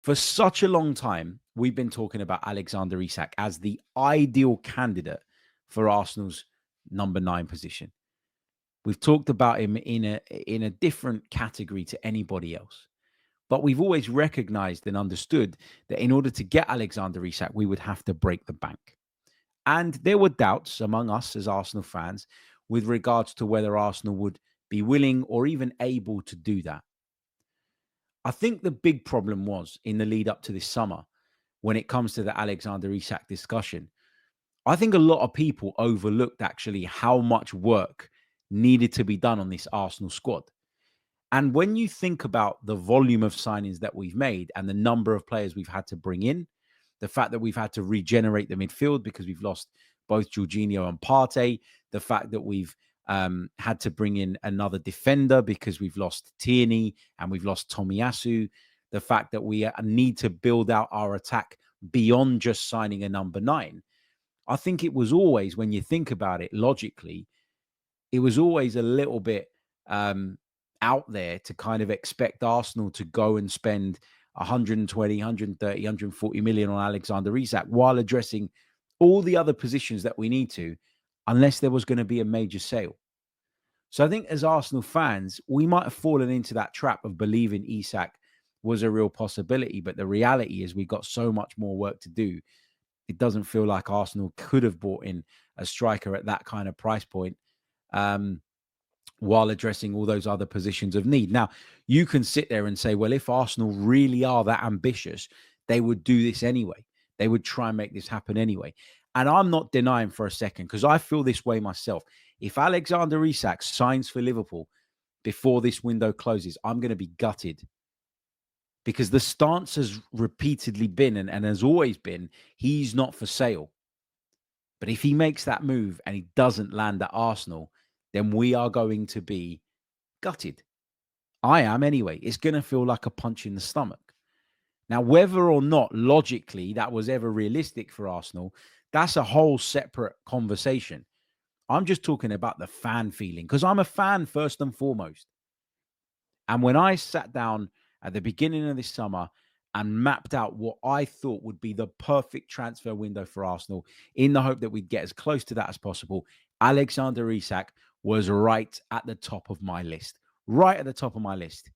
For such a long time, we've been talking about Alexander Isak as the ideal candidate for Arsenal's number 9 position. We've talked about him in a different category to anybody else. But we've always recognized and understood that in order to get Alexander Isak, we would have to break the bank. And there were doubts among us as Arsenal fans with regards to whether Arsenal would be willing or even able to do that. I think the big problem was in the lead up to this summer when it comes to the Alexander Isak discussion. I think a lot of people overlooked actually how much work needed to be done on this Arsenal squad. And when you think about the volume of signings that we've made and the number of players we've had to bring in, the fact that we've had to regenerate the midfield because we've lost both Jorginho and Partey, the fact that we've had to bring in another defender because we've lost Tierney and we've lost Tomiyasu, the fact that we need to build out our attack beyond just signing a number 9. I think it was always, when you think about it logically, it was always a little bit out there to kind of expect Arsenal to go and spend 120, 130, 140 million on Alexander Isak while addressing all the other positions that we need to, unless there was going to be a major sale. So I think as Arsenal fans, we might have fallen into that trap of believing Isak was a real possibility. But the reality is we've got so much more work to do. It doesn't feel like Arsenal could have bought in a striker at that kind of price point while addressing all those other positions of need. Now, you can sit there and say, well, if Arsenal really are that ambitious, they would do this anyway. They would try and make this happen anyway. And I'm not denying for a second, because I feel this way myself. If Alexander Isak signs for Liverpool before this window closes, I'm going to be gutted. Because the stance has repeatedly been and has always been, he's not for sale. But if he makes that move and he doesn't land at Arsenal, then we are going to be gutted. I am anyway. It's going to feel like a punch in the stomach. Now, whether or not logically that was ever realistic for Arsenal, that's a whole separate conversation. I'm just talking about the fan feeling, because I'm a fan first and foremost. And when I sat down at the beginning of this summer and mapped out what I thought would be the perfect transfer window for Arsenal in the hope that we'd get as close to that as possible, Alexander Isak was right at the top of my list. Right at the top of my list.